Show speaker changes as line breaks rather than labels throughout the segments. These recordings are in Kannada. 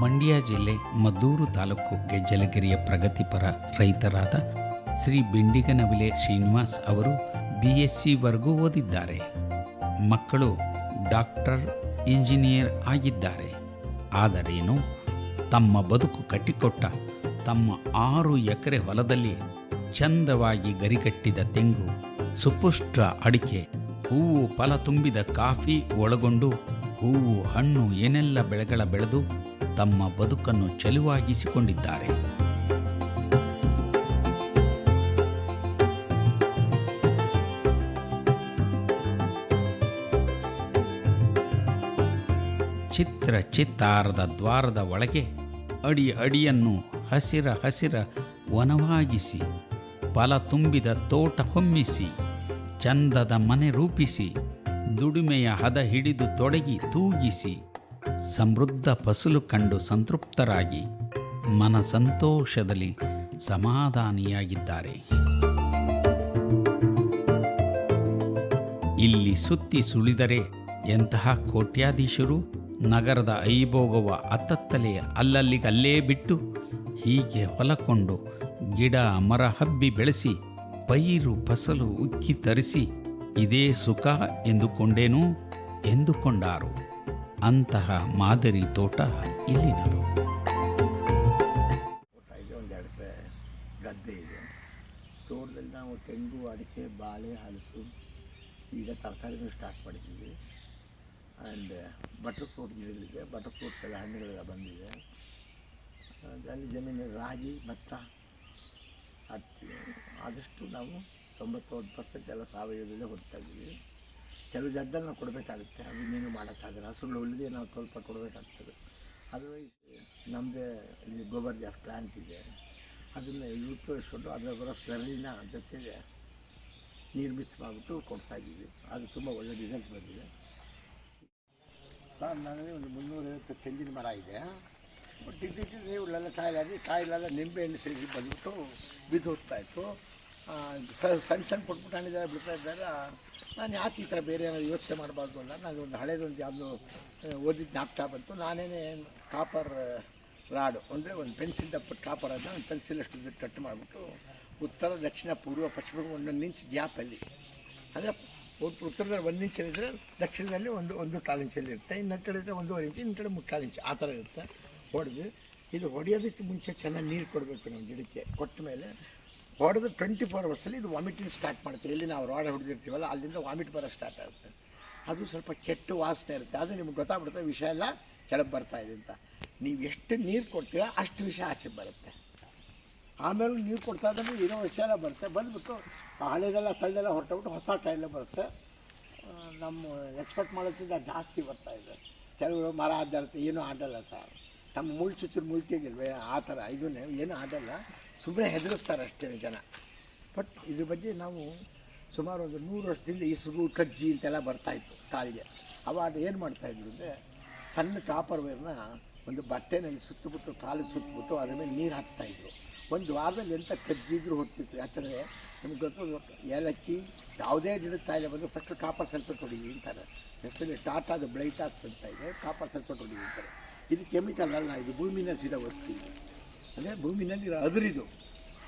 ಮಂಡ್ಯ ಜಿಲ್ಲೆ ಮದ್ದೂರು ತಾಲೂಕು ಗೆಜ್ಜಲಗೆರೆಯ ಪ್ರಗತಿಪರ ರೈತರಾದ ಶ್ರೀ ಬೆಂಡಿಗನವಿಲೆ ಶ್ರೀನಿವಾಸ್ ಅವರು BSc ಓದಿದ್ದಾರೆ. ಮಕ್ಕಳು ಡಾಕ್ಟರ್, ಇಂಜಿನಿಯರ್ ಆಗಿದ್ದಾರೆ. ಆದರೇನು ತಮ್ಮ ಬದುಕು ಕಟ್ಟಿಕೊಟ್ಟ ತಮ್ಮ 6 ಎಕರೆ ಹೊಲದಲ್ಲಿ ಚಂದವಾಗಿ ಗರಿಕಟ್ಟಿದ ತೆಂಗು, ಸುಪುಷ್ಟ ಅಡಿಕೆ, ಹೂವು ಫಲ ತುಂಬಿದ ಕಾಫಿ ಒಳಗೊಂಡು ಹೂವು ಹಣ್ಣು ಏನೆಲ್ಲ ಬೆಳೆಗಳ ಬೆಳೆದು ತಮ್ಮ ಬದುಕನ್ನು ಚೆಲುವಾಗಿಸಿಕೊಂಡಿದ್ದಾರೆ. ಚಿತ್ತಾರದ ದ್ವಾರದ ಒಳಗೆ ಅಡಿಯನ್ನು ಹಸಿರ ವನವಾಗಿಸಿ, ಫಲ ತುಂಬಿದ ತೋಟ ಹೊಮ್ಮಿಸಿ, ಚಂದದ ಮನೆ ರೂಪಿಸಿ, ದುಡಿಮೆಯ ಹದ ಹಿಡಿದು ತೊಡಗಿ ತೂಗಿಸಿ, ಸಮೃದ್ಧ ಫಸಲು ಕಂಡು ಸಂತೃಪ್ತರಾಗಿ ಮನ ಸಂತೋಷದಲ್ಲಿ ಸಮಾಧಾನಿಯಾಗಿದ್ದಾರೆ. ಇಲ್ಲಿ ಸುತ್ತಿ ಸುಳಿದರೆ ಎಂತಹ ಕೋಟ್ಯಾಧೀಶರು ನಗರದ ಐಭೋಗವ ಅತ್ತತ್ತಲೇ ಅಲ್ಲಲ್ಲಿಗಲ್ಲೇ ಬಿಟ್ಟು ಹೀಗೆ ಹೊಲಕೊಂಡು ಗಿಡ ಮರ ಹಬ್ಬಿ ಬೆಳೆಸಿ ಪೈರು ಫಸಲು ಉಕ್ಕಿ ತರಿಸಿ ಇದೇ ಸುಖ ಎಂದುಕೊಂಡಾರು. ಅಂತಹ ಮಾದರಿ ತೋಟ ಇಲ್ಲಿನದು.
ಒಂದು 2 ಎಕರೆ ಗದ್ದೆ ಇದೆ. ತೋಟದಲ್ಲಿ ನಾವು ತೆಂಗು, ಅಡಿಕೆ, ಬಾಳೆ, ಹಲಸು, ಈಗ ತರಕಾರಿನೂ ಸ್ಟಾರ್ಟ್ ಮಾಡಿದ್ದೀವಿ. ಆ್ಯಂಡ್ ಬಟರ್ ಫ್ರೂಟ್ ಗಿಡಗಳಿದೆ. ಬಟರ್ ಫ್ರೂಟ್ಸ್ ಎಲ್ಲ ಹಣ್ಣುಗಳೆಲ್ಲ ಬಂದಿದೆ. ಅಲ್ಲಿ ಜಮೀನು ರಾಗಿ, ಭತ್ತ ಹಾಕ್ತೀವಿ. ಆದಷ್ಟು ನಾವು 99% ಎಲ್ಲ ಸಾವಯವದಲ್ಲೇ ಹೊಡ್ತಾ ಇದ್ದೀವಿ. ಕೆಲವು ಜಾಗದಲ್ಲಿ ನಾವು ಕೊಡಬೇಕಾಗುತ್ತೆ, ಅದನ್ನೇನು ಮಾಡೋಕ್ಕಾಗಲ್ಲ. ಹಸುಗಳು ಉಳಿದೇ ನಾವು ಸ್ವಲ್ಪ ಕೊಡಬೇಕಾಗ್ತದೆ. ಅದರ್ವೈಸ್ ನಮ್ಮದೇ ಇಲ್ಲಿ ಗೋಬರ್ ಗ್ಯಾಸ್ ಪ್ಲ್ಯಾಂಟ್ ಇದೆ, ಅದನ್ನು ಉಪಯೋಗಿಸ್ಕೊಂಡು ಅದರ ಸ್ಲರಿನ ಜೊತೆಗೆ ನೀರು ಮಿಕ್ಸ್ ಮಾಡಿಬಿಟ್ಟು ಕೊಡ್ತಾಯಿದ್ದೀವಿ. ಅದು ತುಂಬ ಒಳ್ಳೆ ರಿಸಲ್ಟ್ ಬಂದಿದೆ. ಸರ್, ನನ್ನಲ್ಲಿ ಒಂದು 350 ತೆಂಗಿನ ಮರ ಇದೆ. ಬಟ್ ಇದ್ದಿದ್ದು ನೀವುಗಳೆಲ್ಲ ಕಾಯಿಲೆಲ್ಲ ನಿಂಬೆಹಣ್ಣು ಸೇರಿಸಿ ಬಂದುಬಿಟ್ಟು ಬಿದ್ದು ಹೋಗ್ತಾಯಿತ್ತು. ಸಣ್ಣ ಪುಟ್ಟ ಹಣ್ಣಿದ್ದಾರೆ ಬಿಡ್ತಾ ಇದ್ದಾರೆ. ನಾನು ಯಾಕೆ ಈ ಥರ ಬೇರೆ ಏನಾದ್ರು ಯೋಚನೆ ಮಾಡಬಾರ್ದು ಅಲ್ಲ, ನಾನು ಒಂದು ಹಳೇದೊಂದು ಯಾವುದು ಓದಿದ್ದು ಜ್ಞಾಪಕ ಬಂತು. ನಾನೇನೇ ಕಾಪರ್ ರಾಡು ಅಂದರೆ ಒಂದು ಪೆನ್ಸಿಲ್ ದಪ್ಪ ಕಾಪರ್ ಅದನ್ನು ಒಂದು ಪೆನ್ಸಿಲ್ ಅಷ್ಟು ಕಟ್ ಮಾಡಿಬಿಟ್ಟು ಉತ್ತರ, ದಕ್ಷಿಣ, ಪೂರ್ವ, ಪಶ್ಚಿಮ 1 ಇಂಚ್ ಗ್ಯಾಪಲ್ಲಿ, ಅಂದರೆ ಉತ್ತರದಲ್ಲಿ 1 ಇಂಚ್ ಇದ್ದರೆ ದಕ್ಷಿಣದಲ್ಲಿ ಒಂದು 1 ಇಂಚಲ್ಲಿ ಇರುತ್ತೆ, ಇನ್ನೊಂದು ಕಡೆ ಇದ್ದರೆ 1.5 ಇಂಚ್, ಇನ್ನು ಕಡೆ 3 ಇಂಚ್ ಆ ಥರ ಇರುತ್ತೆ. ಹೊಡೆದು ಇದು ಹೊಡೆಯೋದಕ್ಕೆ ಮುಂಚೆ ಚೆನ್ನಾಗಿ ನೀರು ಕೊಡಬೇಕು. ನಾವು ಗಿಡಕ್ಕೆ ಕೊಟ್ಟ ಮೇಲೆ ಹೊಡೆದು 24 ಅವರ್ಸಲ್ಲಿ ಇದು ವಾಮಿಟಿಂಗ್ ಸ್ಟಾರ್ಟ್ ಮಾಡುತ್ತೆ. ಎಲ್ಲಿ ನಾವು ರಾಡ್ ಹೊಡೆದಿರ್ತೀವಲ್ಲ ಅಲ್ಲಿಂದ ವಾಮಿಟ್ ಬರೋ ಸ್ಟಾರ್ಟ್ ಆಗುತ್ತೆ. ಅದು ಸ್ವಲ್ಪ ಕೆಟ್ಟು ವಾಸನೆ ಇರುತ್ತೆ. ಅದು ನಿಮ್ಗೆ ಗೊತ್ತಾಗ್ಬಿಡುತ್ತೆ ವಿಷ ಎಲ್ಲ ಕೆಳಗೆ ಬರ್ತಾಯಿದೆ ಅಂತ. ನೀವು ಎಷ್ಟು ನೀರು ಕೊಡ್ತೀರೋ ಅಷ್ಟು ವಿಷ ಆಚೆ ಬರುತ್ತೆ. ಆಮೇಲೆ ನೀರು ಕೊಡ್ತಾ ಇದ್ದರೆ ಇರೋ ವಿಷ ಎಲ್ಲ ಬರುತ್ತೆ. ಬಂದುಬಿಟ್ಟು ಹಳೆದೆಲ್ಲ ತಳ್ಳೆಲ್ಲ ಹೊರಟುಬಿಟ್ಟು ಹೊಸ ಕಾಯಿಲೆ ಬರುತ್ತೆ. ನಮ್ಮ ಎಕ್ಸ್ಪೆಕ್ಟ್ ಮಾಡೋದ್ರಿಂದ ಜಾಸ್ತಿ ಬರ್ತಾಯಿದೆ. ಕೆಲವರು ಮರ ಆಡಾಡುತ್ತೆ, ಏನೂ ಆಡಲ್ಲ ಸರ್. ನಮ್ಮ ಮುಳ್ಳು ಚುಚ್ಚರು ಮುಳ್ತಿಗಿಲ್ವೇ ಆ ಥರ ಇದನ್ನೇ ಏನೂ ಆಡಲ್ಲ, ಸುಮ್ಮನೆ ಹೆದರಿಸ್ತಾರೆ ಅಷ್ಟೇ ಜನ. ಬಟ್ ಇದ್ರ ಬಗ್ಗೆ ನಾವು ಸುಮಾರು ಒಂದು 100 ವರ್ಷದಿಂದ ಇಸುಗು, ಕಜ್ಜಿ ಅಂತೆಲ್ಲ ಬರ್ತಾಯಿತ್ತು ಕಾಲಿಗೆ. ಅವಾಗ ಏನು ಮಾಡ್ತಾಯಿದ್ರು ಅಂದರೆ ಸಣ್ಣ ಕಾಪರ್ ವೈರ್ನ ಒಂದು ಬಟ್ಟೆನಲ್ಲಿ ಸುತ್ತಬಿಟ್ಟು, ಕಾಲಿಗೆ ಸುತ್ತಬಿಟ್ಟು ಅದ್ರ ಮೇಲೆ ನೀರು ಹಾಕ್ತಾಯಿದ್ರು. ಒಂದು ವಾರದಲ್ಲಿ ಎಂಥ ಕಜ್ಜಿದ್ರು ಹೋಗ್ತಿತ್ತು. ಯಾಕಂದರೆ ನಮ್ಗೆ ಗೊತ್ತು, ಏಲಕ್ಕಿ ಯಾವುದೇ ಗಿಡದ ಕಾಯಿಲೆ ಬಂದು ಫಸ್ಟ್ ಕಾಪರ್ ಸಲ್ಫೇಟ್ ಹೊಡಿವಿ ಅಂತಾರೆ. ಎಸ್ಪೆಷಲಿ ಟಾಟಾದ ಬ್ಲೈಟಾಕ್ಸ್ ಅಂತ ಇದೆ, ಕಾಪರ್ ಸಲ್ಫೇಟ್ ಹೊಡಿವಿ ಅಂತಾರೆ. ಇದು ಕೆಮಿಕಲ್ ಅಲ್ಲ, ಇದು ಭೂಮಿನಲ್ಲಿ ಸಿಡೋ ವಸ್ತು. ಇದು ಅಂದರೆ ಭೂಮಿನಲ್ಲಿ ಅದರಿದು.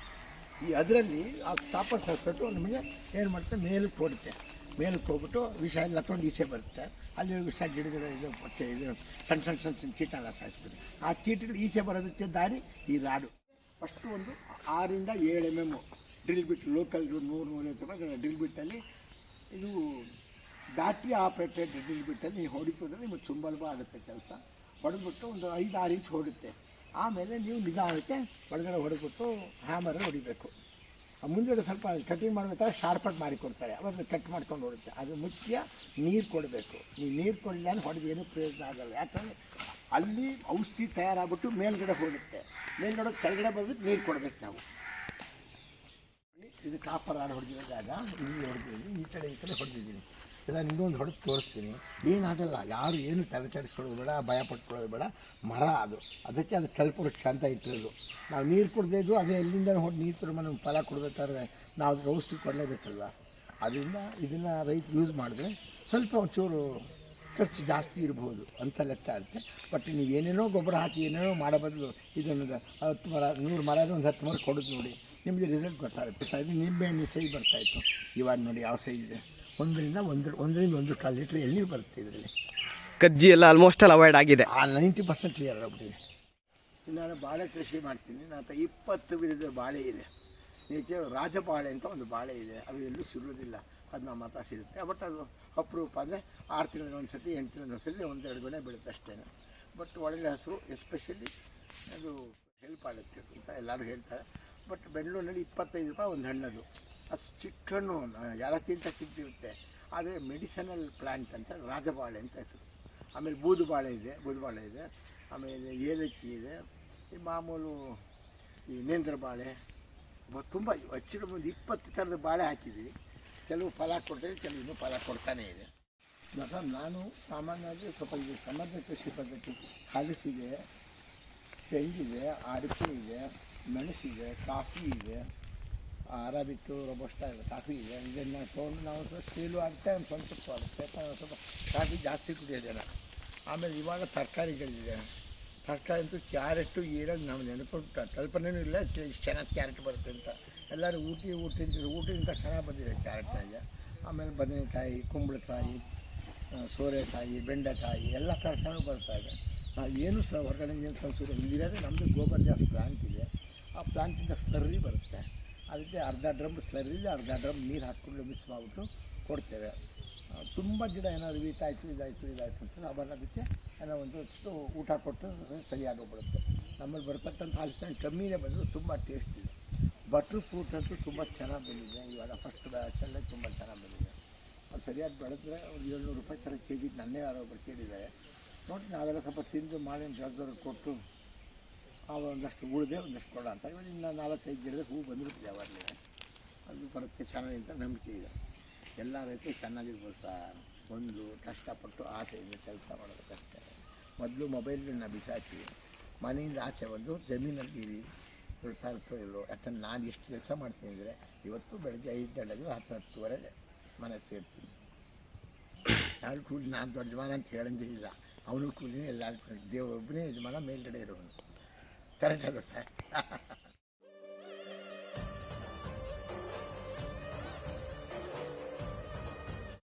ಈ ಅದರಲ್ಲಿ ಆ ಕಾಪರ್ ಸಲ್ಫೇಟು ನಮಗೆ ಏನು ಮಾಡುತ್ತೆ, ಮೇಲಕ್ಕೆ ಹೋಗುತ್ತೆ. ಮೇಲಕ್ಕೆ ಹೋಗ್ಬಿಟ್ಟು ವಿಷ ಎಲ್ಲ ತೊಗೊಂಡು ಈಚೆ ಬರುತ್ತೆ. ಅಲ್ಲಿ ವಿಷ ಗಿಡಗಳ ಇದು ಮತ್ತೆ ಇದು ಸಣ್ಣ ಕೀಟ ಎಲ್ಲ ಸಾಯಿಸ್ಬಿಟ್ಟು ಆ ಕೀಟಗಳು ಈಚೆ ಬರೋದಕ್ಕೆ ದಾರಿ ಈ ರಾಡು. ಫಸ್ಟು ಒಂದು 6 ಇಂದ 7 mm ಡ್ರಿಲ್ ಬಿಟ್ಟು, ಲೋಕಲ್ 100-150 ರೂಪಾಯಿ ಡ್ರಿಲ್ ಬಿಟ್ಟಲ್ಲಿ, ಇದು ಬ್ಯಾಟ್ರಿ ಆಪ್ರೇಟೆಡ್ ಡ್ರಿಲ್ ಬಿಟ್ಟಲ್ಲಿ ನೀವು ಹೊಡಿತು ಅಂದರೆ ನಿಮಗೆ ಸುಲಭ ಆಗುತ್ತೆ ಕೆಲಸ. ಹೊಡೆದ್ಬಿಟ್ಟು ಒಂದು 5-6 ಇಂಚ್ ಹೊಡುತ್ತೆ. ಆಮೇಲೆ ನೀವು ನಿಧಾನಕ್ಕೆ ಒಳಗಡೆ ಹೊಡೆದ್ಬಿಟ್ಟು ಹ್ಯಾಮರಲ್ಲಿ ಹೊಡಿಬೇಕು. ಮುಂದೆ ಸ್ವಲ್ಪ ಕಟಿಂಗ್ ಮಾಡಬೇಕಾದ್ರೆ ಶಾರ್ಪಟ್ ಮಾಡಿ ಕೊಡ್ತಾರೆ, ಅವಾಗ ಕಟ್ ಮಾಡ್ಕೊಂಡು ಹೊಡುತ್ತೆ. ಅದು ಮುಖ್ಯ. ನೀರು ಕೊಡಬೇಕು. ನೀವು ನೀರು ಕೊಡಲಿಲ್ಲ ಅಂದರೆ ಹೊಡೆದು ಏನೂ ಪ್ರಯೋಜನ ಆಗಲ್ಲ. ಯಾಕಂದರೆ ಅಲ್ಲಿ ಔಷಧಿ ತಯಾರಾಗ್ಬಿಟ್ಟು ಮೇಲ್ಗಡೆ ಹೋಗುತ್ತೆ. ಮೇಲ್ಗಡೆ ಕೆಳಗಡೆ ಬಂದ್ಬಿಟ್ಟು ನೀರು ಕೊಡಬೇಕು ನಾವು. ಇದು ಕಾಪರ್ ಆರು ಹೊಡೆದಿರೋ ಜಾಗ ಇಲ್ಲಿ ಹೊಡೆದಿದ್ದೀನಿ, ಈ ಕಡೆ ಹೊಡೆದಿದ್ದೀನಿ. ಇಲ್ಲ ಇನ್ನೊಂದು ಹೊಡೆದು ತೋರಿಸ್ತೀನಿ. ಏನಾಗಲ್ಲ, ಯಾರು ಏನು ತಲೆ ಕೆಡಿಸ್ಕೊಳ್ಳೋದು ಬೇಡ, ಭಯ ಪಟ್ಕೊಳ್ಳೋದು ಬೇಡ. ಮರ ಅದಕ್ಕೆ ಅದು ಕಲ್ಪವೃಕ್ಷ ಅಂತ ಇಟ್ಟಿರೋದು. ನಾವು ನೀರು ಕೊಡದೇ ಇದ್ದರೂ ಅದೇ ಎಲ್ಲಿಂದ ಹೊಡೆದು ನೀರು ತುಂಬ ನಮ್ಗೆ ಫಲ ಕೊಡಬೇಕಾದ್ರೆ ನಾವು ಅದಕ್ಕೆ ಔಷಧಿ ಕೊಡಲೇಬೇಕಲ್ವ. ಅದರಿಂದ ಇದನ್ನು ರೈತರು ಯೂಸ್ ಮಾಡಿದ್ರೆ ಸ್ವಲ್ಪ ಒಂಚೂರು ಖರ್ಚು ಜಾಸ್ತಿ ಇರ್ಬೋದು ಅಂತ ಲೆಕ್ಕ ಇರುತ್ತೆ. ಬಟ್ ನೀವು ಏನೇನೋ ಗೊಬ್ಬರ ಹಾಕಿ ಏನೇನೋ ಮಾಡೋ ಬದಲು ಇದೊಂದು 10 ಮರ 100 ಮರ ಒಂದು 10 ಮರ ಕೊಡೋದು ನೋಡಿ, ನಿಮಗೆ ರಿಸಲ್ಟ್ ಗೊತ್ತಾಗುತ್ತೆ. ಇದು ನಿಂಬೆಹಣ್ಣು ಸೈಜ್ ಬರ್ತಾಯಿತ್ತು, ಇವಾಗ ನೋಡಿ ಯಾವ ಸೈಜ್ ಇದೆ. ಒಂದರಿಂದ 1.5 ಲೀಟ್ರ್ ಎಳ್ನೀರು ಬರುತ್ತೆ ಇದರಲ್ಲಿ.
ಕಜ್ಜಿ ಎಲ್ಲ ಆಲ್ಮೋಸ್ಟ್ ಆಲ್ ಅವಾಯ್ಡ್ ಆಗಿದೆ.
90% ಕ್ಲಿಯರ್ ಆಗ್ಬಿಟ್ಟಿದೆ. ನಾನು ಬಾಳೆ ಕೃಷಿ ಮಾಡ್ತೀನಿ. ನನ್ನ ಹತ್ರ 20 ವಿಧದ ಬಾಳೆ ಇದೆ. ನೇಚರ್ ರಾಜಬಾಳೆ ಅಂತ ಒಂದು ಬಾಳೆ ಇದೆ, ಅದು ಎಲ್ಲೂ ಸಿಗೋದಿಲ್ಲ, ಅದು ನಮ್ಮ ಹತ್ರ ಸಿಗುತ್ತೆ. ಬಟ್ ಅದು ಅಪರೂಪ, ಅಂದರೆ 6 ತಿಂಗಳಿಗೆ ಒಂದು ಸತಿ 8 ತಿಂಗಳಿಗೆ ಒಂದು ಸತಿ 1-2 ಗೊನೆ ಬೀಳುತ್ತೆ ಅಷ್ಟೇ. ಬಟ್ ಒಳ್ಳೆ ಹಸಿರು, ಎಸ್ಪೆಷಲಿ ಅದು ಹೆಲ್ಪ್ ಆಗುತ್ತೆ ಅಂತ ಎಲ್ಲರೂ ಹೇಳ್ತಾರೆ. ಬಟ್ ಬೆಂಗಳೂರಿನಲ್ಲಿ 25 ರೂಪಾಯಿ ಒಂದು ಹಣ್ಣದು. ಅಷ್ಟು ಚಿಕ್ಕ ಹಣ್ಣು, ಯಾರಕ್ಕಿಂತ ಚಿಕ್ಕದಿರುತ್ತೆ. ಆದರೆ ಮೆಡಿಸನಲ್ ಪ್ಲ್ಯಾಂಟ್ ಅಂತ ರಾಜಬಾಳೆ ಅಂತ ಹೆಸರು. ಆಮೇಲೆ ಬೂದುಬಾಳೆ ಇದೆ, ಆಮೇಲೆ ಏಲಕ್ಕಿ ಇದೆ, ಈ ಮಾಮೂಲು ಈ ನೇಂದ್ರ ಬಾಳೆ, ತುಂಬ ಹೆಚ್ಚಿನ ಒಂದು 20 ಥರದ ಬಾಳೆ ಹಾಕಿದ್ದೀವಿ. ಕೆಲವು ಫಲ ಕೊಡ್ತಿದೆ, ಕೆಲವು ಇನ್ನೂ ಫಲ ಕೊಡ್ತಾನೇ ಇದೆ. ಇವಾಗ ನಾನು ಸಾಮಾನ್ಯವಾಗಿ ಸ್ವಲ್ಪ ಇದು ಸಮಗ್ರ ಕೃಷಿ ಪದ್ಧತಿ, ಹಲಸಿದೆ, ತೆಂಗಿದೆ, ಅಡಿಕೆ ಇದೆ, ಮೆಣಸಿದೆ, ಕಾಫಿ ಇದೆ, ಅರಾಬಿಕ್ಕು, ರೊಬಸ್ಟಾ ಇದೆ, ಕಾಫಿ ಇದೆ. ಇದನ್ನು ತೊಗೊಂಡು ನಾವು ಸೇಲು ಆಗುತ್ತೆ, ಒಂದು ಸ್ವಲ್ಪ ಆಗುತ್ತೆ. ಸ್ವಲ್ಪ ಕಾಫಿ ಜಾಸ್ತಿ ಕುಡಿಯೋ ಜನ. ಆಮೇಲೆ ಇವಾಗ ತರಕಾರಿಗಳಿದೆ. ತರಕಾರಿ ಅಂತೂ ಕ್ಯಾರೆಟು ಈರಲ್ಲಿ ನಾವು ನೆನಪುಂಟು ಕಲ್ಪನೆಯೂ ಇಲ್ಲ ಇಷ್ಟು ಚೆನ್ನಾಗಿ ಕ್ಯಾರೆಟ್ ಬರುತ್ತೆ ಅಂತ. ಎಲ್ಲರೂ ಊಟಿಂದ ಚೆನ್ನಾಗಿ ಬಂದಿದೆ ಕ್ಯಾರೆಟ್ನಾಗೆ. ಆಮೇಲೆ ಬದನೆಕಾಯಿ, ಕುಂಬಳಕಾಯಿ, ಸೋರೆಕಾಯಿ, ಬೆಂಡೆಕಾಯಿ ಎಲ್ಲ ತರಕಾರಿ ಬರ್ತಾಯಿದೆ. ನಾವು ಏನು ಸಹ ಹೊರಗಡೆ ಏನು ಕಲಿಸೋದು ಇಲ್ಲಿರೋದೇ ನಮ್ಮದು ಗೋಬರ್ ಗ್ಯಾಸ್ ಪ್ಲ್ಯಾಂಟ್ ಇದೆ. ಆ ಪ್ಲ್ಯಾಂಟಿಂದ ಸ್ಲರ್ರಿ ಬರುತ್ತೆ. ಅದಕ್ಕೆ ಅರ್ಧ ಡ್ರಮ್ ಸ್ಲರ್ರಿ, ಅರ್ಧ ಡ್ರಮ್ ನೀರು ಹಾಕ್ಕೊಂಡು ಮಿಕ್ಸ್ ಮಾಡಿಬಿಟ್ಟು ಕೊಡ್ತೇವೆ. ತುಂಬ ಗಿಡ ಏನಾದರೂ ಇದಾಯಿತು ಅಂತ ನಾವು ಅದಕ್ಕೆ ಏನೋ ಒಂದಷ್ಟು ಊಟ ಕೊಟ್ಟು ಸರಿಯಾಗೋಗ್ಬಿಡುತ್ತೆ. ನಮ್ಮಲ್ಲಿ ಬರ್ತಕ್ಕಂಥ ಹಲಸಿನ ಕಮ್ಮಿನೇ ಬಂದರೂ ತುಂಬ ಟೇಸ್ಟ್ ಇದೆ. ಬಟ್ರ್ ಫ್ರೂಟ್ ಅಂತೂ ತುಂಬ ಚೆನ್ನಾಗಿ ಬಂದಿದೆ. ಇವಾಗ ಫಸ್ಟ್ ಬ್ಯಾಚಲ್ಲೇ ತುಂಬ ಚೆನ್ನಾಗಿ ಬಂದಿದೆ. ಅದು ಸರಿಯಾಗಿ ಬೆಳೆದ್ರೆ ಒಂದು 700 ರೂಪಾಯಿ ಥರ ಕೆಜಿಗೆ ನನ್ನೇ ಯಾರೋ ಒಬ್ಬರು ಕೇಳಿದ್ದಾರೆ. ನೋಡಿ ನಾವೆಲ್ಲ ಸ್ವಲ್ಪ ತಿಂದು ಮಾಲಿನ ಜಾಗದವ್ರಿಗೆ ಕೊಟ್ಟು ಆವಾಗ ಒಂದಷ್ಟು ಉಳಿದೆ, ಒಂದಷ್ಟು ಕೊಡ ಅಂತ. ಇವಾಗ ಇನ್ನು 4-5 ಗಿಡದ ಹೂವು ಬಂದಿರುತ್ತೆ ಯಾವಾಗಲೇ. ಅದು ಬರುತ್ತೆ ಚೆನ್ನಾಗಿ ಅಂತ ನಂಬಿಕೆ ಇದೆ. ಎಲ್ಲ ರೈತರು ಚೆನ್ನಾಗಿರ್ಬೋದು ಸರ್. ಒಂದು ಕಷ್ಟಪಟ್ಟು ಆಸೆಯಿಂದ ಕೆಲಸ ಮಾಡೋದಕ್ಕಷ್ಟೇ. ಮೊದಲು ಮೊಬೈಲನ್ನ ಬಿಸಾಕಿ ಮನೆಯಿಂದ ಆಚೆ ಬಂದು ಜಮೀನಲ್ಲಿ ಇರಿ, ಇರ್ತಾ ಇರ್ತೋ ಇಲ್ಲೋ. ಯಾಕಂದ್ರೆ ನಾನು ಎಷ್ಟು ಕೆಲಸ ಮಾಡ್ತೀನಿ ಅಂದರೆ, ಇವತ್ತು ಬೆಳಗ್ಗೆ 5 ಗಂಟೆಗೆ 10-10:30 ಮನೆಗೆ ಸೇರ್ತೀನಿ. ನಾನು ದೊಡ್ಡ ಯಜಮಾನ ಅಂತ ಹೇಳಂಗಿಲ್ಲ, ಅವನು ಕೂಲಿನೇ ಎಲ್ಲ ದೇವರೊಬ್ಬನೇ ಯಜಮಾನ ಮೇಲ್ಗಡೆ ಇರೋನು. ಕರೆಕ್ಟ್ ಅಲ್ವ ಸರ್?